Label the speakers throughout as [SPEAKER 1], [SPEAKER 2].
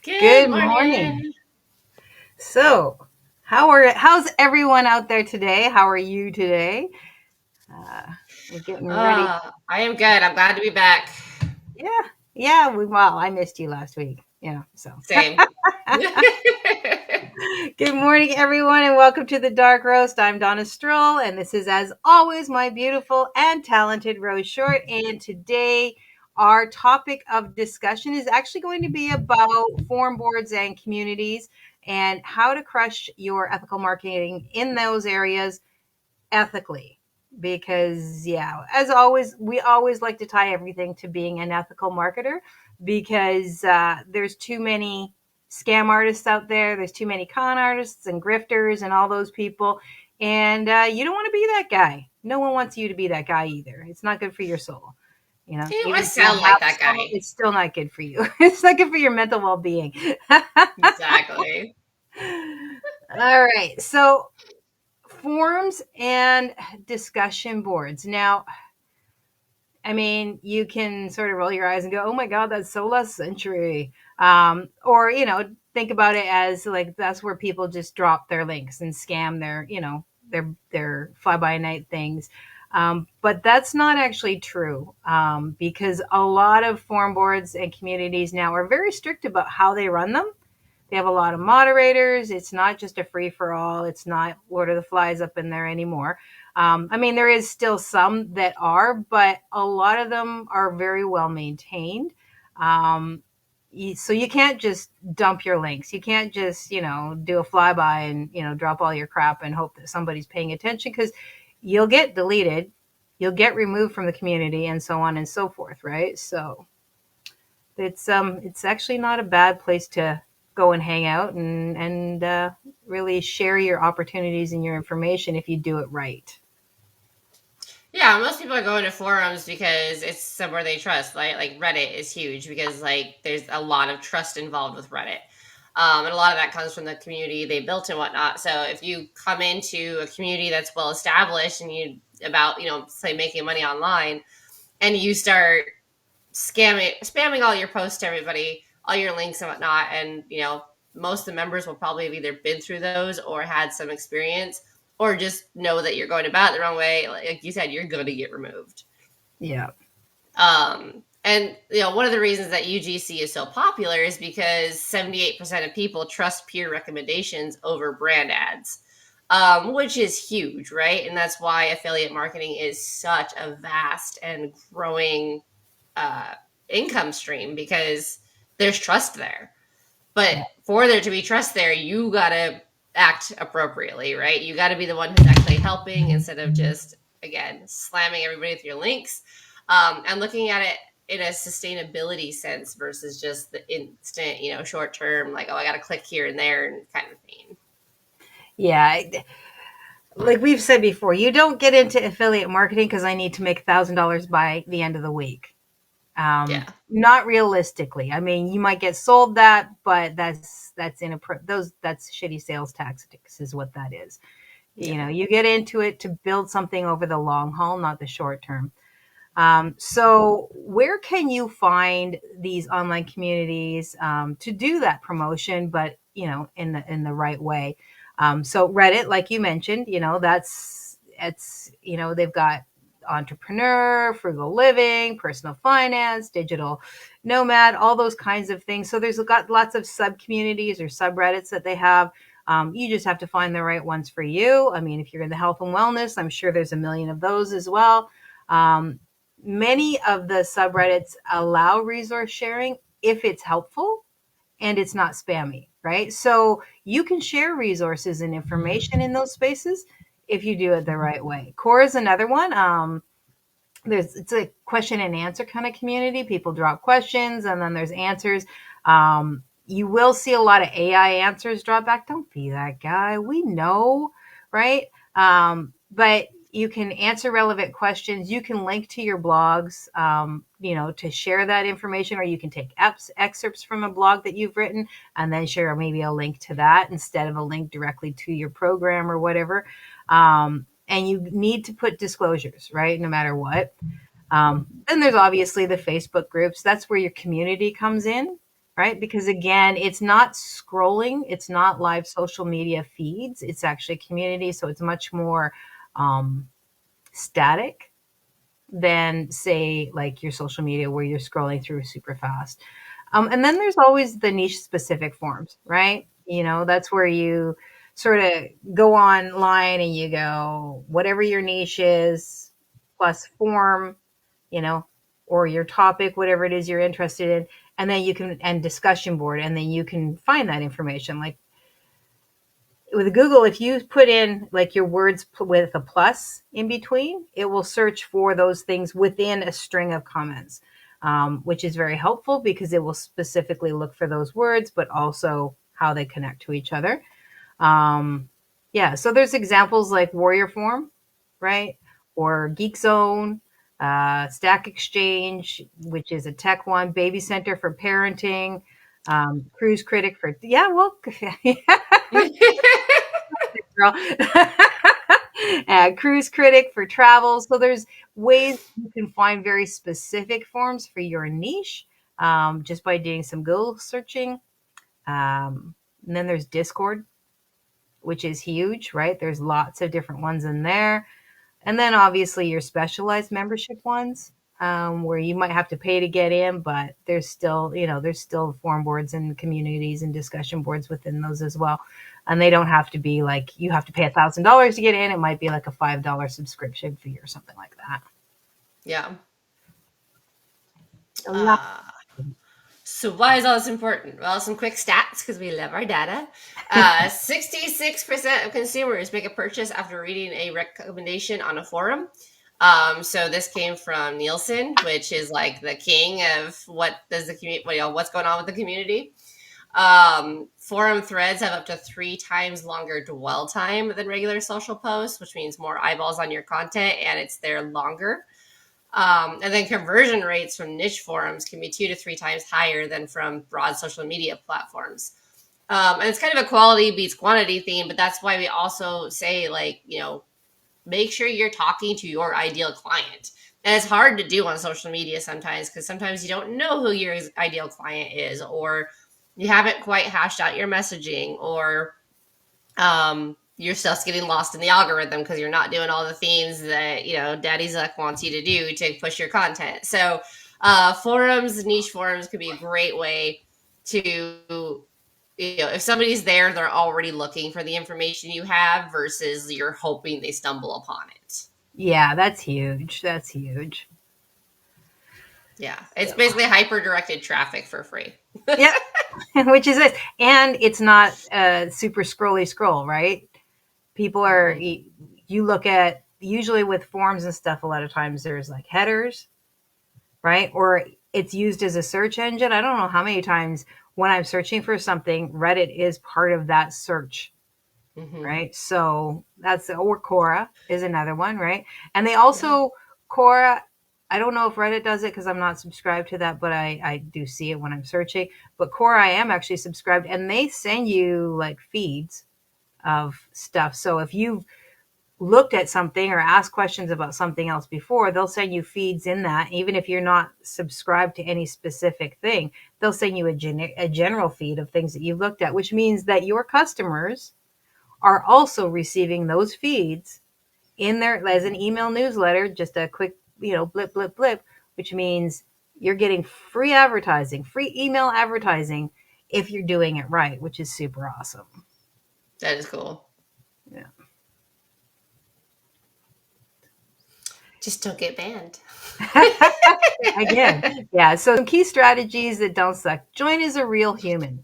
[SPEAKER 1] Good
[SPEAKER 2] Good morning.
[SPEAKER 1] morning.
[SPEAKER 2] So, how's everyone out there today? How are you today? We're getting ready.
[SPEAKER 1] I am good. I'm glad to be back.
[SPEAKER 2] Yeah, yeah. Well, I missed you last week. Yeah. So,
[SPEAKER 1] Same.
[SPEAKER 2] good morning, everyone, and welcome to the Dark Roast. I'm Donna Stroll, and this is, as always, my beautiful and talented Rose Short. And today, our topic of discussion is actually going to be about forum boards and communities and how to crush your ethical marketing in those areas ethically. Because, yeah, as always, we always like to tie everything to being an ethical marketer because there's too many scam artists out there. There's too many con artists and grifters and all those people. And you don't want to be that guy. No one wants you to be that guy either. It's not good for your soul.
[SPEAKER 1] Ew, I
[SPEAKER 2] Even if you
[SPEAKER 1] sound like
[SPEAKER 2] have
[SPEAKER 1] that
[SPEAKER 2] soul,
[SPEAKER 1] guy.
[SPEAKER 2] it's still not good for you. It's not good for your mental well being.
[SPEAKER 1] Exactly.
[SPEAKER 2] All right. So, forums and discussion boards. Now, I mean, you can sort of roll your eyes and go, "Oh my God, that's so last century," or think about it as like that's where people just drop their links and scam their fly by night things. But that's not actually true because a lot of forum boards and communities now are very strict about how they run them. They have a lot of moderators. It's not just a free for all. It's not Lord of the Flies up in there anymore. I mean, there is still some that are, but a lot of them are very well maintained. Um, so you can't just dump your links. You can't just, do a flyby and, drop all your crap and hope that somebody's paying attention because you'll get deleted, you'll get removed from the community and so on and so forth, right? So it's actually not a bad place to go and hang out and really share your opportunities and your information if you do it right.
[SPEAKER 1] Yeah, most people are going to forums because it's somewhere they trust. Like Reddit is huge because there's a lot of trust involved with Reddit. And a lot of that comes from the community they built and whatnot. So if you come into a community that's well established and you about, say making money online and you start spamming all your posts to everybody, all your links and whatnot, and most of the members will probably have either been through those or had some experience, or just know that you're going about it the wrong way. Like you said, you're going to get removed.
[SPEAKER 2] Yeah.
[SPEAKER 1] And one of the reasons that UGC is so popular is because 78% of people trust peer recommendations over brand ads, which is huge, right? And that's why affiliate marketing is such a vast and growing uh, income stream because there's trust there. But
[SPEAKER 2] Yeah.
[SPEAKER 1] for there to be trust there, you got to act appropriately, right? You got to be the one who's actually helping instead of just, again, slamming everybody with your links, and looking at it in a sustainability sense versus just the instant, short term, like, oh, I got to click here and there and kind of thing.
[SPEAKER 2] Yeah. Like we've said before, you don't get into affiliate marketing because I need to make $1,000 by the end of the week.
[SPEAKER 1] Yeah.
[SPEAKER 2] Not realistically. I mean, you might get sold that, but that's shitty sales tactics is what that is.
[SPEAKER 1] Yeah.
[SPEAKER 2] You get into it to build something over the long haul, not the short term. So where can you find these online communities to do that promotion, but in the right way? So Reddit, like you mentioned, they've got entrepreneur, frugal living, personal finance, digital nomad, all those kinds of things. So there's got lots of sub communities or subreddits that they have. You just have to find the right ones for you. I mean, if you're in the health and wellness, I'm sure there's a million of those as well. Many of the subreddits allow resource sharing if it's helpful and it's not spammy, right? So you can share resources and information in those spaces if you do it the right way. Core is another one. It's a question and answer kind of community. People drop questions and then there's answers. You will see a lot of AI answers drop back. Don't be that guy. We know, right? But you can answer relevant questions. You can link to your blogs, to share that information, or you can take excerpts from a blog that you've written and then share maybe a link to that instead of a link directly to your program or whatever. And you need to put disclosures, right? No matter what. Then there's obviously the Facebook groups. That's where your community comes in. right? Because again, it's not scrolling, it's not live social media feeds, it's actually community. So it's much more static than, say, like your social media where you're scrolling through super fast. And then there's always the niche specific forms, right? That's where you sort of go online and you go, whatever your niche is, plus form, you know, or your topic, whatever it is you're interested in. And then you can, and discussion board, and then you can find that information. Like with Google, if you put in like your words with a plus in between, it will search for those things within a string of comments, which is very helpful because it will specifically look for those words, but also how they connect to each other. Yeah, so there's examples like Warrior Form, right? Or Geek Zone, Stack Exchange, which is a tech one, Baby Center for parenting, Cruise Critic for, yeah, well, girl. Cruise Critic for travel. So there's ways you can find very specific forms for your niche, just by doing some Google searching. And then there's Discord, which is huge, right? There's lots of different ones in there. And then obviously your specialized membership ones, where you might have to pay to get in, but there's still, there's still forum boards and communities and discussion boards within those as well. And they don't have to be like, you have to pay $1,000 to get in. It might be like a $5 subscription fee or something like that.
[SPEAKER 1] Yeah.
[SPEAKER 2] A lot.
[SPEAKER 1] So why is all this important? Well, some quick stats because we love our data. 66% of consumers make a purchase after reading a recommendation on a forum. So this came from Nielsen, which is like the king of what does the community, what's going on with the community. Forum threads have up to 3 times longer dwell time than regular social posts, which means more eyeballs on your content and it's there longer. And then conversion rates from niche forums can be 2 to 3 times higher than from broad social media platforms. And it's kind of a quality beats quantity theme, but that's why we also say, like, make sure you're talking to your ideal client. And it's hard to do on social media sometimes because sometimes you don't know who your ideal client is, or you haven't quite hashed out your messaging, or your stuff's getting lost in the algorithm because you're not doing all the things that Daddy Zuck wants you to do to push your content. So forums, niche forums could be a great way to, if somebody's there, they're already looking for the information you have versus you're hoping they stumble upon it.
[SPEAKER 2] Yeah, that's huge. That's huge.
[SPEAKER 1] Yeah, it's basically hyper-directed traffic for free.
[SPEAKER 2] Yep. Which is it. And it's not a super scrolly scroll, right? People are, you look at, usually with forms and stuff, a lot of times there's like headers, right? Or it's used as a search engine. I don't know how many times when I'm searching for something, Reddit is part of that search, right? So that's, or Quora is another one, right? And they also, Quora, I don't know if Reddit does it because I'm not subscribed to that, but I do see it when I'm searching. But Quora, I am actually subscribed, and they send you like feeds of stuff. So if you've looked at something or asked questions about something else before, they'll send you feeds in that. Even if you're not subscribed to any specific thing, they'll send you a general feed of things that you've looked at, which means that your customers are also receiving those feeds in there as an email newsletter, just a quick, blip, blip, blip, which means you're getting free advertising, free email advertising if you're doing it right, which is super awesome.
[SPEAKER 1] That is cool.
[SPEAKER 2] Yeah.
[SPEAKER 1] Just don't get banned.
[SPEAKER 2] Again, yeah. So some key strategies that don't suck. Join as a real human,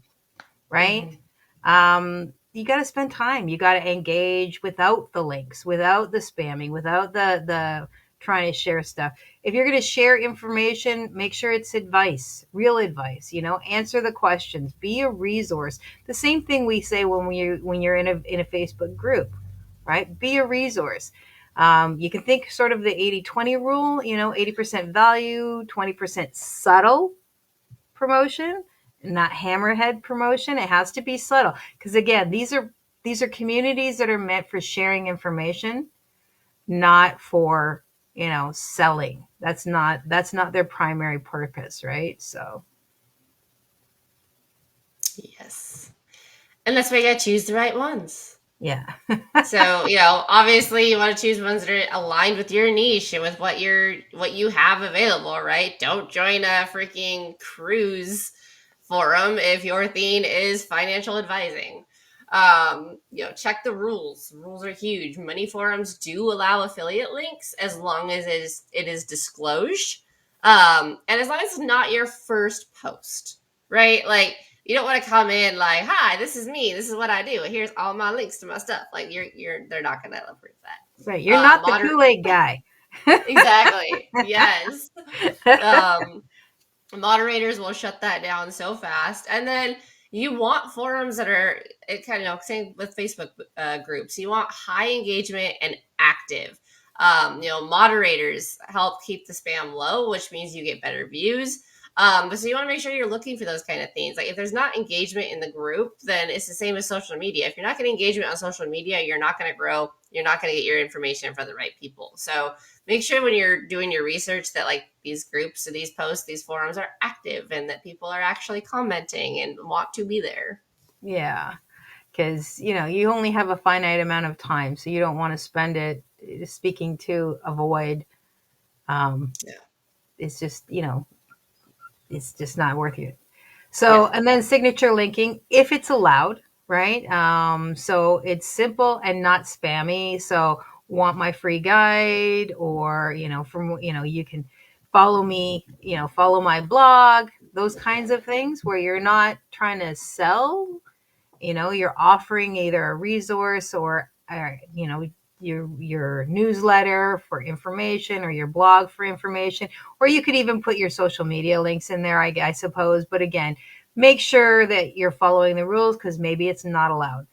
[SPEAKER 2] right? You got to spend time. You got to engage without the links, without the spamming, without the trying to share stuff. If you're going to share information, make sure it's advice, real advice. Answer the questions. Be a resource. The same thing we say when you're in a Facebook group, right? Be a resource. You can think sort of the 80-20 rule, 80% value, 20% subtle promotion, not hammerhead promotion. It has to be subtle. Because again, these are communities that are meant for sharing information, not for, selling. That's not their primary purpose, right? So
[SPEAKER 1] Yes. And that's why you gotta choose the right ones.
[SPEAKER 2] Yeah.
[SPEAKER 1] So, obviously you want to choose ones that are aligned with your niche and with what you have available, right? Don't join a freaking cruise forum if your theme is financial advising. Check the rules. Rules are huge. Many forums do allow affiliate links as long as it is disclosed. And as long as it's not your first post, right? Like, you don't want to come in like, "Hi, this is me. This is what I do. Here's all my links to my stuff." Like, they're not going to approve that.
[SPEAKER 2] Right. You're not the
[SPEAKER 1] Moder-
[SPEAKER 2] Kool-Aid guy.
[SPEAKER 1] exactly. Yes. Moderators will shut that down so fast. And then you want forums that are same with Facebook groups. You want high engagement and active. Moderators help keep the spam low, which means you get better views. But so you want to make sure you're looking for those kind of things. Like, if there's not engagement in the group, then it's the same as social media. If you're not getting engagement on social media, you're not going to grow. You're not going to get your information for the right people. So make sure when you're doing your research that, like, these groups, so these posts, these forums are active and that people are actually commenting and want to be there.
[SPEAKER 2] Yeah. Because, you only have a finite amount of time, so you don't want to spend it speaking to a void. It's just, it's just not worth it. So, and then signature linking, if it's allowed, right? So it's simple and not spammy. So, want my free guide, or, you can follow me, follow my blog, those kinds of things where you're not trying to sell, you're offering either a resource or, your newsletter for information, or your blog for information, or you could even put your social media links in there, I suppose. But again, make sure that you're following the rules, because maybe it's not allowed.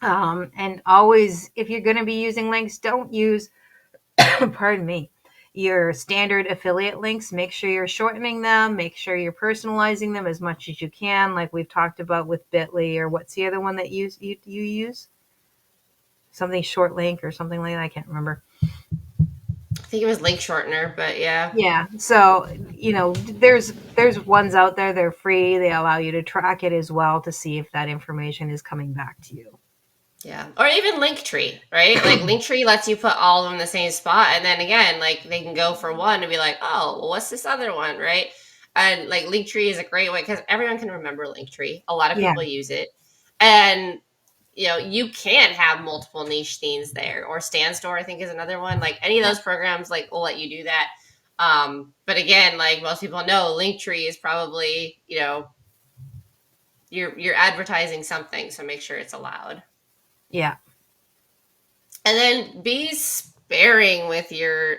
[SPEAKER 2] And always, if you're going to be using links, don't use, pardon me, your standard affiliate links. Make sure you're shortening them. Make sure you're personalizing them as much as you can, like we've talked about with Bitly, or what's the other one that you use? Something short link or something like that. I can't remember.
[SPEAKER 1] I think it was link shortener, but yeah.
[SPEAKER 2] Yeah. So, there's ones out there. They're free. They allow you to track it as well to see if that information is coming back to you.
[SPEAKER 1] Yeah. Or even Linktree, right? Like, Linktree lets you put all of them in the same spot. And then again, like, they can go for one and be like, "Oh, well, what's this other one?" Right? And like, Linktree is a great way because everyone can remember Linktree. A lot of people use it. And you can have multiple niche themes there, or Standstore, I think, is another one. Like, any of those programs, like, will let you do that. But again, like most people know, Linktree is probably, you're advertising something, so make sure it's allowed.
[SPEAKER 2] Yeah.
[SPEAKER 1] And then be sparing with your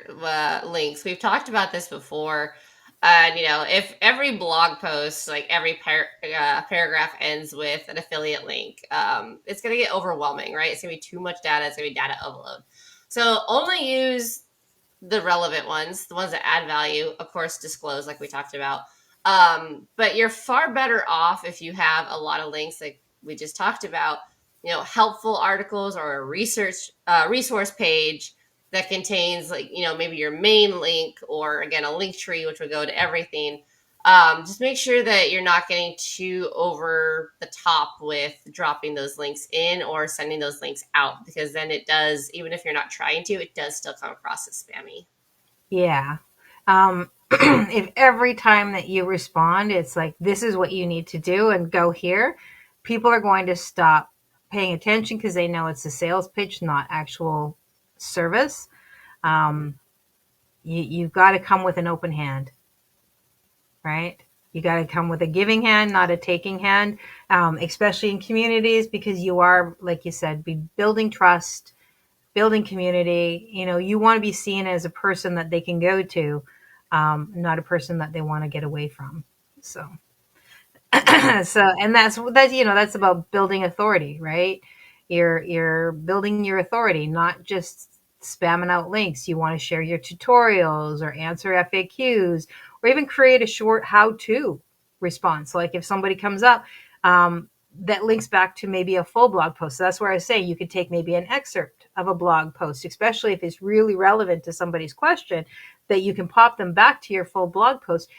[SPEAKER 1] links. We've talked about this before. And, if every blog post, like every paragraph ends with an affiliate link, it's going to get overwhelming, right? It's going to be too much data. It's going to be data overload. So only use the relevant ones, the ones that add value, of course, disclose like we talked about. But you're far better off if you have a lot of links like we just talked about, helpful articles, or a resource page that contains, like, maybe your main link, or again, a link tree, which would go to everything. Just make sure that you're not getting too over the top with dropping those links in or sending those links out, because then it does, even if you're not trying to, it does still come across as spammy.
[SPEAKER 2] Yeah. If every time that you respond, it's like, this is what you need to do and go here, people are going to stop paying attention, because they know it's a sales pitch, not actual service. You've got to come with an open hand, right? You got to come with a giving hand, not a taking hand, especially in communities, because you are, like you said, be building trust, building community. You want to be seen as a person that they can go to, not a person that they want to get away from. So, and that's about building authority, right? You're building your authority, not just spamming out links. You want to share your tutorials, or answer FAQs, or even create a short how-to response. Like, if somebody comes up, that links back to maybe a full blog post. So that's where I say you could take maybe an excerpt of a blog post, especially if it's really relevant to somebody's question, that you can pop them back to your full blog post.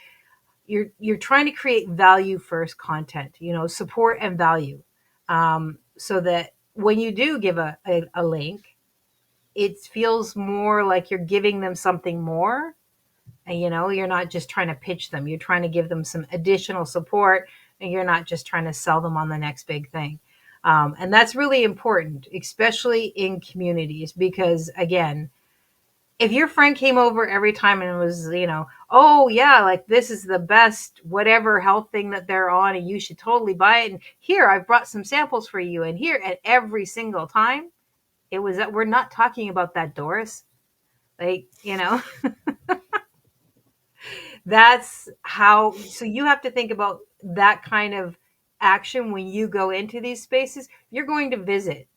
[SPEAKER 2] you're trying to create value first content, support and value, so that when you do give a link, it feels more like you're giving them something more. And, you're not just trying to pitch them. You're trying to give them some additional support, and you're not just trying to sell them on the next big thing. And that's really important, especially in communities, because again, if your friend came over every time and was, oh yeah, like this is the best whatever health thing that they're on, and you should totally buy it. And here, I've brought some samples for you. And here, at every single time, it was that we're not talking about that, Doris. Like, that's how, so you have to think about that kind of action when you go into these spaces. You're going to visit.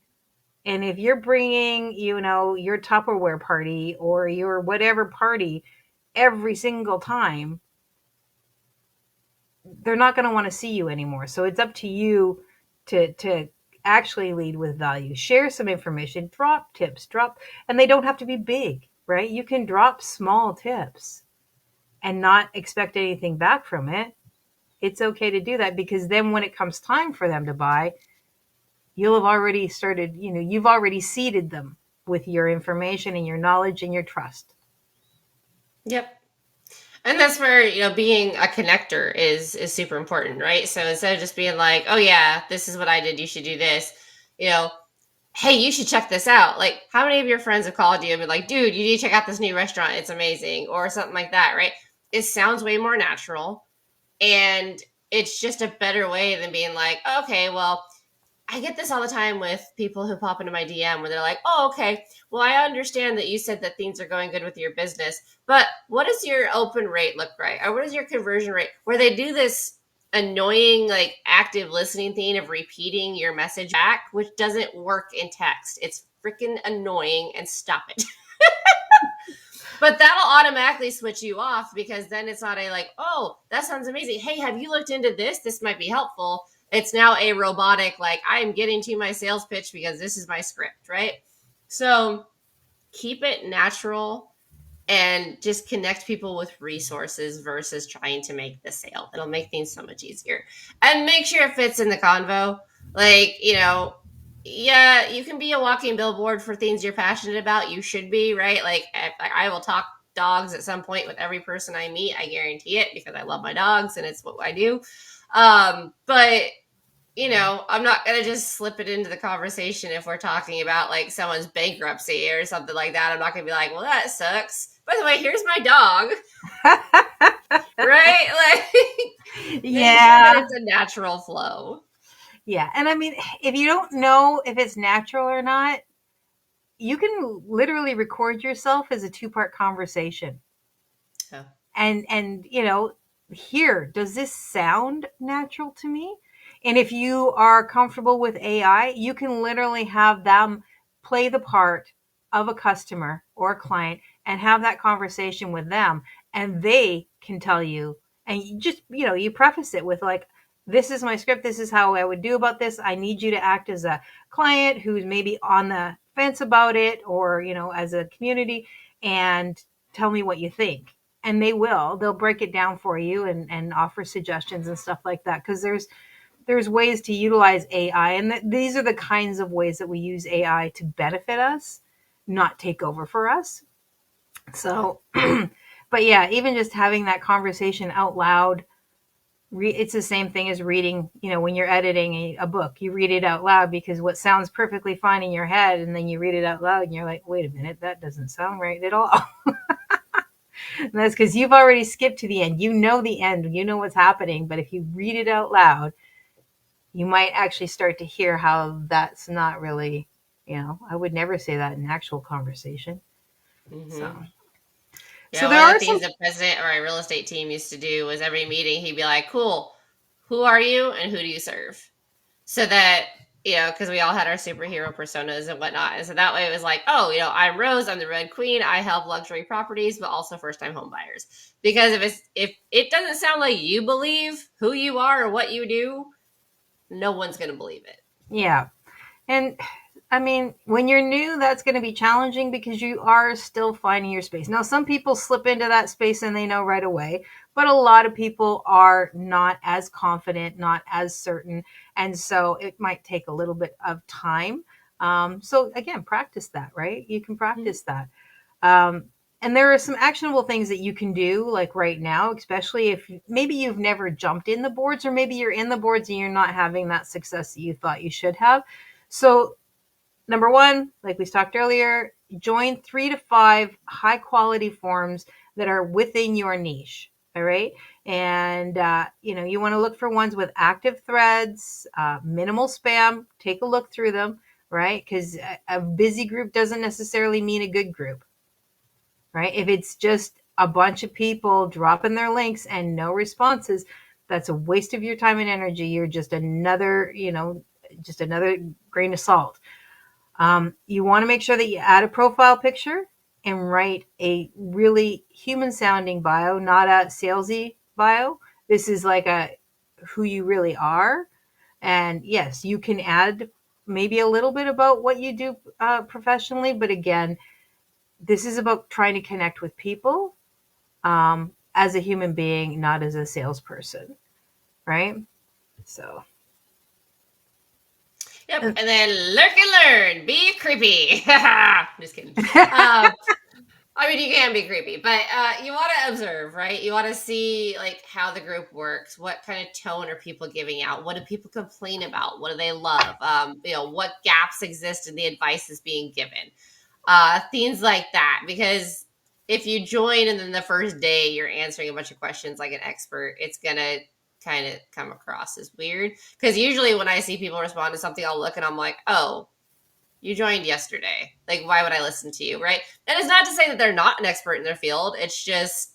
[SPEAKER 2] And if you're bringing, your Tupperware party or your whatever party every single time, they're not going to want to see you anymore. So it's up to you to actually lead with value. Share some information, drop tips, and they don't have to be big, right? You can drop small tips and not expect anything back from it. It's okay to do that, because then when it comes time for them to buy, you'll have already started, you've already seeded them with your information and your knowledge and your trust.
[SPEAKER 1] Yep. And that's where, being a connector is super important, right? So instead of just being like, oh yeah, this is what I did, you should do this, hey, you should check this out. Like, how many of your friends have called you and been like, dude, you need to check out this new restaurant, it's amazing, or something like that, right? It sounds way more natural, and it's just a better way than being like, okay, well, I get this all the time with people who pop into my DM where they're like, oh, okay, well, I understand that you said that things are going good with your business, but what does your open rate look like? Or what is your conversion rate? Where they do this annoying, like, active listening thing of repeating your message back, which doesn't work in text. It's freaking annoying, and stop it. But that'll automatically switch you off, because then it's not a like, oh, that sounds amazing. Hey, have you looked into this? This might be helpful. It's now a robotic, like, I am getting to my sales pitch because this is my script, right? So keep it natural and just connect people with resources versus trying to make the sale. It'll make things so much easier. And make sure it fits in the convo. Like, yeah, you can be a walking billboard for things you're passionate about. You should be, right? Like, I will talk dogs at some point with every person I meet. I guarantee it, because I love my dogs and it's what I do. But I'm not going to just slip it into the conversation if we're talking about like someone's bankruptcy or something like that. I'm not going to be like, well, that sucks. By the way, here's my dog. Right? Like,
[SPEAKER 2] yeah,
[SPEAKER 1] sure it's a natural flow.
[SPEAKER 2] Yeah. And I mean, if you don't know if it's natural or not, you can literally record yourself as a 2-part conversation.
[SPEAKER 1] Oh.
[SPEAKER 2] And here, does this sound natural to me? And if you are comfortable with AI, you can literally have them play the part of a customer or a client and have that conversation with them. And they can tell you, and you just, you preface it with like, this is my script. This is how I would do about this. I need you to act as a client who's maybe on the fence about it, or, as a community, and tell me what you think. And they'll break it down for you and offer suggestions and stuff like that. Cause there's ways to utilize AI, and these are the kinds of ways that we use AI to benefit us, not take over for us. So, but yeah, even just having that conversation out loud, it's the same thing as reading, when you're editing a book, you read it out loud, because what sounds perfectly fine in your head, and then you read it out loud and you're like, wait a minute, that doesn't sound right at all. And that's because you've already skipped to the end. You know the end, you know what's happening. But if you read it out loud, you might actually start to hear how that's not really, I would never say that in actual conversation.
[SPEAKER 1] Mm-hmm.
[SPEAKER 2] So.
[SPEAKER 1] Yeah, so one of the things the president or our real estate team used to do was every meeting he'd be like, cool, who are you and who do you serve? So that, because we all had our superhero personas and whatnot. And so that way it was like, oh, I'm Rose, I'm the Red Queen, I help luxury properties, but also first-time home buyers. Because if it doesn't sound like you believe who you are or what you do, no one's going to believe it.
[SPEAKER 2] Yeah. And I mean, when you're new, that's going to be challenging because you are still finding your space. Now, some people slip into that space and they know right away, but a lot of people are not as confident, not as certain. And so it might take a little bit of time. So again, practice that, right? You can practice that. And there are some actionable things that you can do like right now, especially if maybe you've never jumped in the boards, or maybe you're in the boards and you're not having that success that you thought you should have. So number one, like we talked earlier, join 3 to 5 high quality forums that are within your niche. All right. And, you want to look for ones with active threads, minimal spam. Take a look through them, right? Because a busy group doesn't necessarily mean a good group, right? If it's just a bunch of people dropping their links and no responses, that's a waste of your time and energy. You're just another grain of salt. You want to make sure that you add a profile picture and write a really human sounding bio, not a salesy bio. This is like who you really are. And yes, you can add maybe a little bit about what you do professionally, but again, this is about trying to connect with people as a human being, not as a salesperson, right? So.
[SPEAKER 1] Yep. And then lurk and learn. Be creepy. Just kidding. I mean, you can be creepy, but you want to observe, right? You want to see like how the group works. What kind of tone are people giving out? What do people complain about? What do they love? What gaps exist in the advice that's being given? Things like that. Because if you join and then the first day you're answering a bunch of questions like an expert, it's gonna kind of come across as weird. Because usually when I see people respond to something, I'll look and I'm like, oh, you joined yesterday. Like, why would I listen to you, right? And it's not to say that they're not an expert in their field. It's just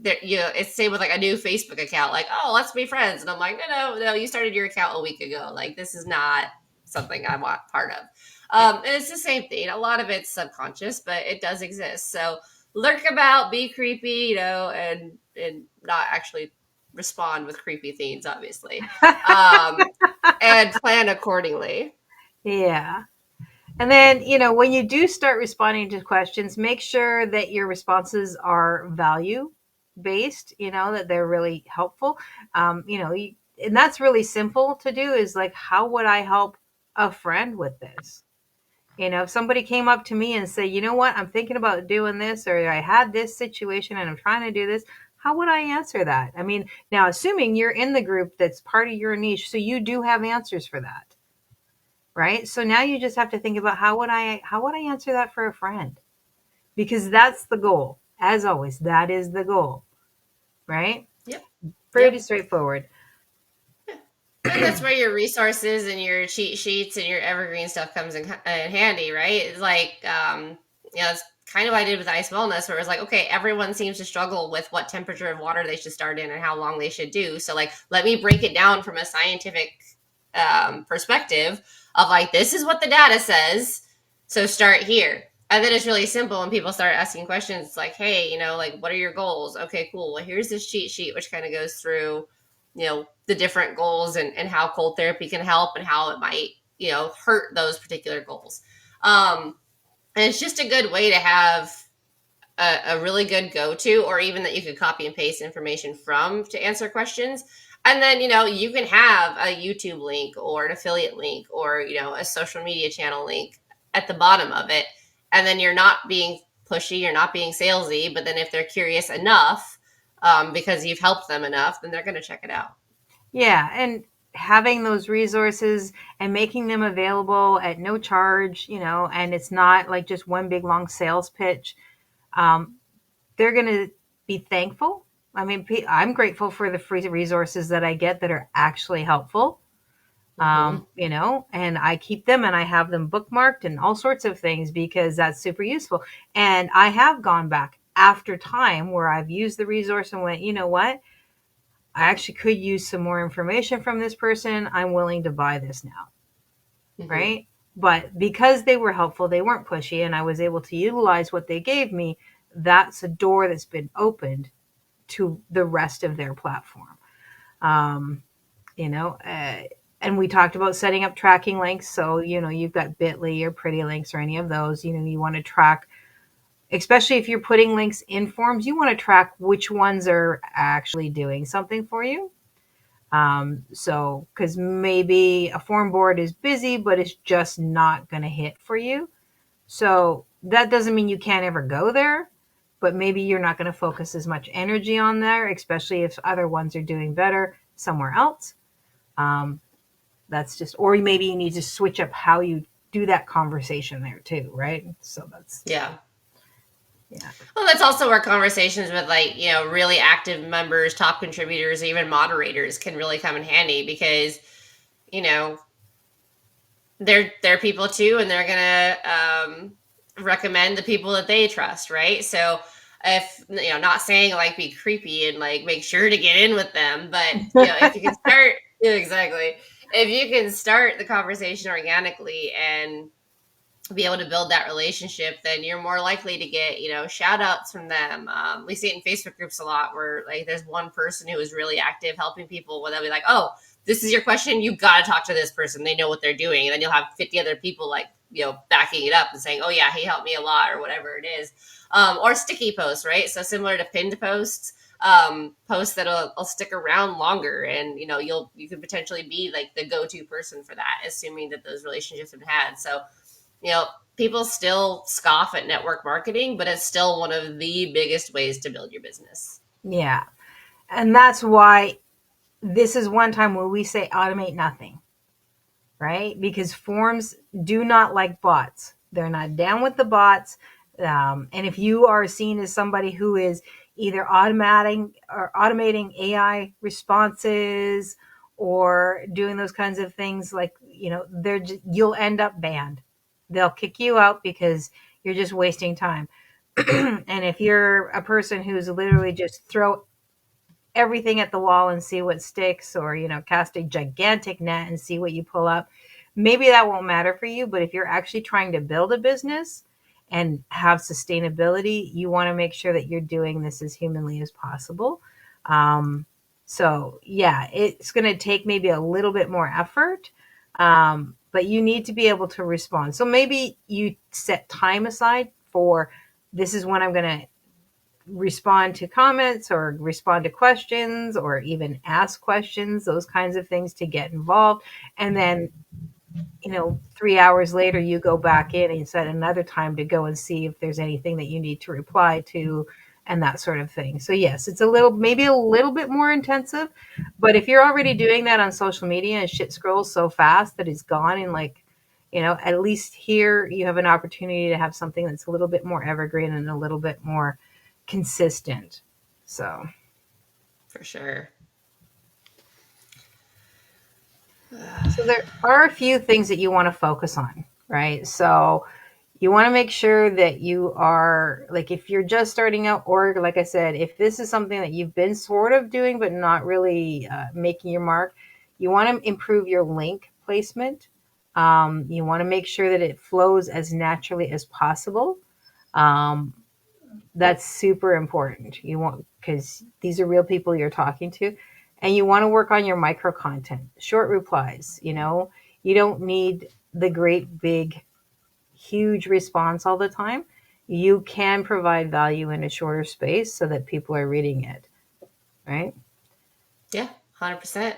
[SPEAKER 1] it's same with like a new Facebook account. Like, oh, let's be friends, and I'm like, no, you started your account a week ago. Like, this is not something I want part of. And it's the same thing. A lot of it's subconscious, but it does exist. So lurk about, be creepy, and not actually respond with creepy things, obviously, and plan accordingly.
[SPEAKER 2] Yeah. And then, when you do start responding to questions, make sure that your responses are value based, that they're really helpful. And that's really simple to do is like, how would I help a friend with this? If somebody came up to me and said, you know what, I'm thinking about doing this, or I had this situation and I'm trying to do this, how would I answer that? I mean, now assuming you're in the group that's part of your niche, so you do have answers for that. Right? So now you just have to think about how would I answer that for a friend? Because that's the goal. As always, that is the goal. Right?
[SPEAKER 1] Yep.
[SPEAKER 2] Pretty straightforward.
[SPEAKER 1] Yeah. And that's where your resources and your cheat sheets and your evergreen stuff comes in handy, right? It's like, it's kind of what I did with Ice Wellness, where it was like, okay, everyone seems to struggle with what temperature of water they should start in and how long they should do. So like, let me break it down from a scientific perspective of like, this is what the data says, so start here. And then it's really simple when people start asking questions. It's like, hey, like, what are your goals? Okay, cool. Well, here's this cheat sheet, which kind of goes through, the different goals and how cold therapy can help and how it might, hurt those particular goals. And it's just a good way to have a really good go-to, or even that you could copy and paste information from to answer questions. And then, you can have a YouTube link or an affiliate link or, a social media channel link at the bottom of it. And then you're not being pushy, you're not being salesy, but then if they're curious enough, because you've helped them enough, then they're going to check it out.
[SPEAKER 2] Yeah. And having those resources and making them available at no charge, and it's not like just one big long sales pitch. They're going to be thankful. I mean, I'm grateful for the free resources that I get that are actually helpful, and I keep them and I have them bookmarked and all sorts of things because that's super useful. And I have gone back after time where I've used the resource and went, you know what? I actually could use some more information from this person. I'm willing to buy this now. Mm-hmm. Right? But because they were helpful, they weren't pushy, and I was able to utilize what they gave me, that's a door that's been opened to the rest of their platform. And we talked about setting up tracking links. So, you've got Bitly or Pretty Links or any of those, you want to track especially if you're putting links in forums, you want to track which ones are actually doing something for you. So, because maybe a forum board is busy, but it's just not going to hit for you. So that doesn't mean you can't ever go there, but maybe you're not going to focus as much energy on there, especially if other ones are doing better somewhere else. That's just, or maybe you need to switch up how you do that conversation there too, right? So that's,
[SPEAKER 1] Yeah.
[SPEAKER 2] yeah.
[SPEAKER 1] Well, that's also where conversations with really active members, top contributors, even moderators can really come in handy because, you know, they're people too, and they're gonna recommend the people that they trust, right? So if not saying like be creepy and like make sure to get in with them, but if you can start exactly, if you can start the conversation organically and be able to build that relationship, then you're more likely to get shout outs from them. We see it in Facebook groups a lot where like there's one person who is really active helping people where they'll be like, oh, this is your question, you got to talk to this person, they know what they're doing. And then you'll have 50 other people like backing it up and saying, oh yeah, he helped me a lot, or whatever it is. Or sticky posts, right? So similar to pinned posts, posts that'll stick around longer, and you could potentially be like the go-to person for that, assuming that those relationships have been had. So people still scoff at network marketing, but it's still one of the biggest ways to build your business.
[SPEAKER 2] Yeah. And that's why this is one time where we say automate nothing, right? Because forums do not like bots. They're not down with the bots. And if you are seen as somebody who is either automating AI responses or doing those kinds of things, like, you'll end up banned. They'll kick you out because you're just wasting time. And if you're a person who's literally just throw everything at the wall and see what sticks, or cast a gigantic net and see what you pull up, maybe that won't matter for you. But if you're actually trying to build a business and have sustainability, you want to make sure that you're doing this as humanly as possible. So yeah, it's going to take maybe a little bit more effort, but you need to be able to respond. So maybe you set time aside for, this is when I'm going to respond to comments or respond to questions or even ask questions, those kinds of things, to get involved. And then 3 hours later you go back in and set another time to go and see if there's anything that you need to reply to, and that sort of thing. So yes, it's maybe a little bit more intensive, but if you're already doing that on social media and shit scrolls so fast that it's gone in like, at least here you have an opportunity to have something that's a little bit more evergreen and a little bit more consistent. So
[SPEAKER 1] For sure.
[SPEAKER 2] So there are a few things that you want to focus on, right? So you want to make sure that you are, like, if you're just starting out, or like I said, if this is something that you've been sort of doing but not really making your mark, you want to improve your link placement. You want to make sure that it flows as naturally as possible. That's super important. You want, because these are real people you're talking to, and you want to work on your micro content, short replies. You don't need the great big huge response all the time. You can provide value in a shorter space so that people are reading it, right?
[SPEAKER 1] Yeah, 100%.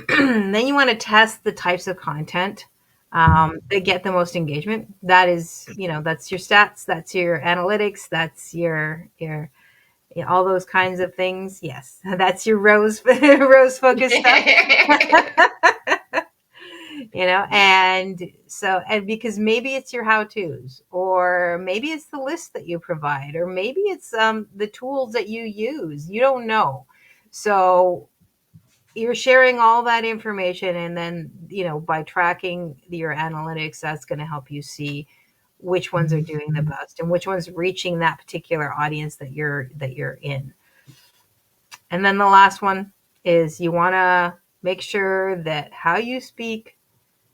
[SPEAKER 2] Then you want to test the types of content that get the most engagement. That is, that's your stats, that's your analytics, that's your all those kinds of things. Yes, that's your rose focused stuff. And because maybe it's your how-tos, or maybe it's the list that you provide, or maybe it's the tools that you use. You don't know. So you're sharing all that information, and then by tracking your analytics, that's going to help you see which ones are doing the best and which one's reaching that particular audience that you're in. And then the last one is, you want to make sure that how you speak,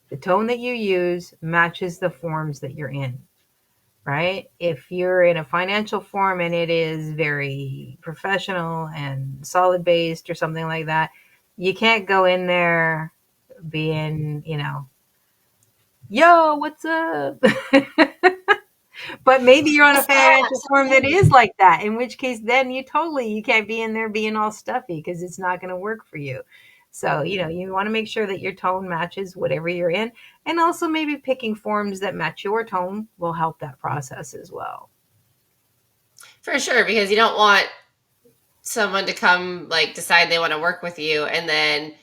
[SPEAKER 2] the tone that you use, matches the forms that you're in, right? If you're in a financial form and it is very professional and solid based or something like that, you can't go in there being, yo, what's up? But maybe you're on a
[SPEAKER 1] What's that?
[SPEAKER 2] financial form that is like that, in which case then you can't be in there being all stuffy because it's not going to work for you. So, you want to make sure that your tone matches whatever you're in. And also maybe picking forms that match your tone will help that process as well.
[SPEAKER 1] For sure, because you don't want someone to come like decide they want to work with you and then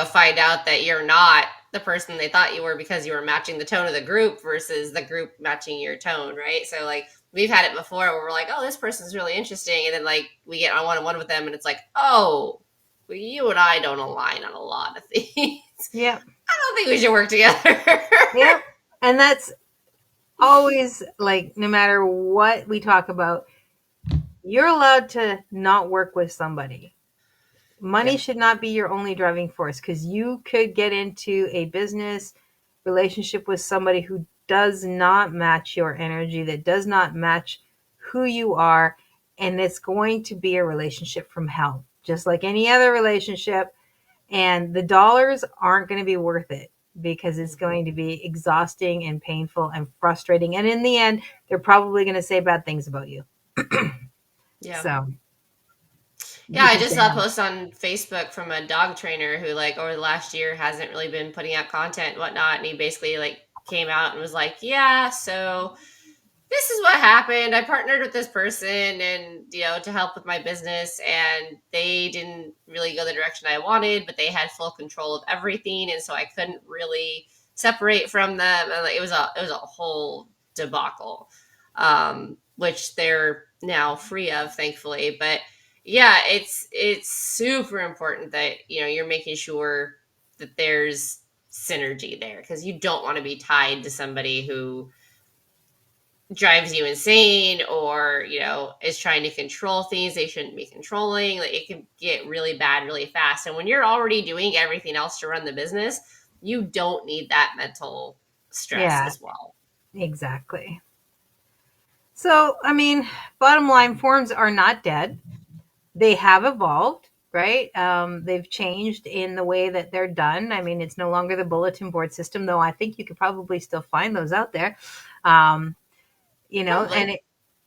[SPEAKER 1] find out that you're not the person they thought you were because you were matching the tone of the group versus the group matching your tone, right? So like we've had it before where we're like, oh, this person's really interesting, and then like we get on one-on-one with them and it's like, oh, well, you and I don't align on a lot of things.
[SPEAKER 2] Yeah.
[SPEAKER 1] I don't think we should work together.
[SPEAKER 2] Yeah. And that's always like, no matter what we talk about, you're allowed to not work with somebody. Money
[SPEAKER 1] Yep.
[SPEAKER 2] should not be your only driving force, because you could get into a business relationship with somebody who does not match your energy, that does not match who you are, and it's going to be a relationship from hell, just like any other relationship. And the dollars aren't going to be worth it, because it's going to be exhausting and painful and frustrating. And in the end, they're probably going to say bad things about you.
[SPEAKER 1] Yeah.
[SPEAKER 2] So
[SPEAKER 1] Yeah,
[SPEAKER 2] you
[SPEAKER 1] I
[SPEAKER 2] can
[SPEAKER 1] just
[SPEAKER 2] say
[SPEAKER 1] saw a
[SPEAKER 2] no.
[SPEAKER 1] post on Facebook from a dog trainer who, like, over the last year hasn't really been putting out content and whatnot. And he basically, like, came out and was like, yeah, so this is what happened. I partnered with this person and, to help with my business, and they didn't really go the direction I wanted, but they had full control of everything. And so I couldn't really separate from them. And like, it was a whole debacle, which they're now free of, thankfully. But yeah, it's super important that you're making sure that there's synergy there, because you don't want to be tied to somebody who drives you insane or is trying to control things they shouldn't be controlling. Like, it can get really bad really fast, and when you're already doing everything else to run the business, you don't need that mental stress
[SPEAKER 2] Yeah,
[SPEAKER 1] as well.
[SPEAKER 2] exactly. So, I mean, bottom line, forms are not dead. They have evolved, right? They've changed in the way that they're done. I mean, it's no longer the bulletin board system, though I think you could probably still find those out there. Um, and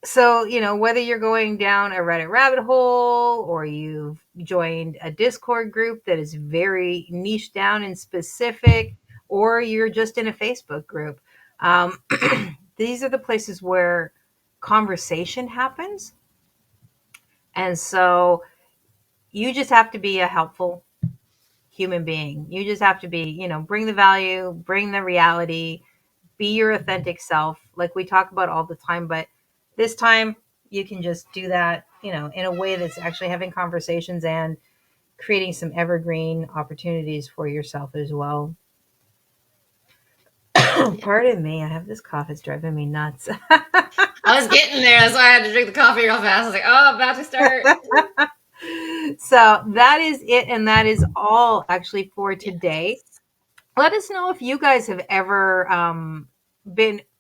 [SPEAKER 1] Probably.
[SPEAKER 2] whether you're going down a Reddit rabbit hole, or you've joined a Discord group that is very niche down and specific, or you're just in a Facebook group, um, these are the places where conversation happens. And so you just have to be a helpful human being. You just have to be, bring the value, bring the reality, be your authentic self, like we talk about all the time. But this time, you can just do that, in a way that's actually having conversations and creating some evergreen opportunities for yourself as well.
[SPEAKER 1] Yeah.
[SPEAKER 2] Pardon me, I have this cough. It's driving me nuts.
[SPEAKER 1] I was getting there. That's why I had to drink the coffee real fast. I was like, oh, I'm about to start.
[SPEAKER 2] So that is it. And that is all actually for today.
[SPEAKER 1] Yes.
[SPEAKER 2] Let us know if you guys have ever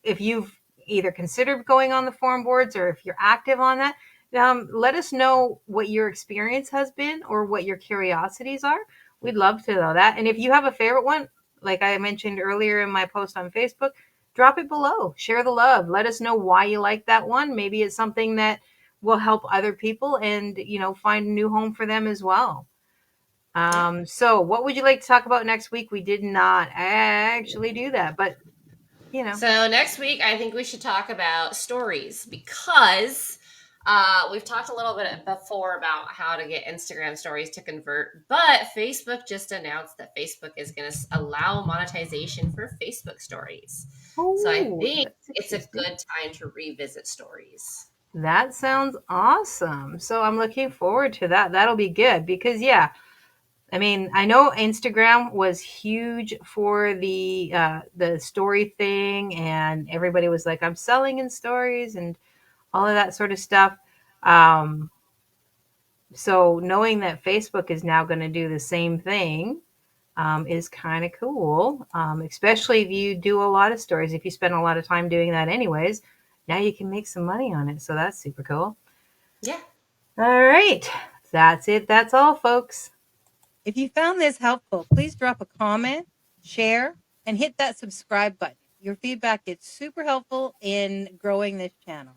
[SPEAKER 2] if you've either considered going on the forum boards, or if you're active on that. Let us know what your experience has been, or what your curiosities are. We'd love to know that. And if you have a favorite one, like I mentioned earlier in my post on Facebook, drop it below. Share the love. Let us know why you like that one. Maybe it's something that will help other people, and find a new home for them as well.
[SPEAKER 1] Yeah.
[SPEAKER 2] So what would you like to talk about next week? We did not actually do that, but you know.
[SPEAKER 1] So next week, I think we should talk about stories, because we've talked a little bit before about how to get Instagram stories to convert, but Facebook just announced that Facebook is going to allow monetization for Facebook stories. So I
[SPEAKER 2] Oh,
[SPEAKER 1] think
[SPEAKER 2] that's
[SPEAKER 1] it's a
[SPEAKER 2] interesting.
[SPEAKER 1] good time to revisit stories.
[SPEAKER 2] That sounds awesome. So I'm looking forward to that. That'll be good, because yeah, I mean, I know Instagram was huge for the story thing, and everybody was like, "I'm selling in stories," and all of that sort of stuff. Um, so knowing that Facebook is now going to do the same thing, is kind of cool. Especially if you do a lot of stories. If you spend a lot of time doing that, anyways, now you can make some money on it. So that's super cool.
[SPEAKER 1] Yeah.
[SPEAKER 2] All right, that's it. That's all, folks. If you found this helpful, please drop a comment, share, and hit that subscribe button. Your feedback is super helpful in growing this channel.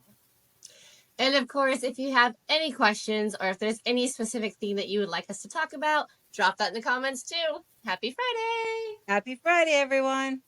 [SPEAKER 1] And of course, if you have any questions or if there's any specific thing that you would like us to talk about, drop that in the comments too. Happy Friday!
[SPEAKER 2] Happy Friday, everyone!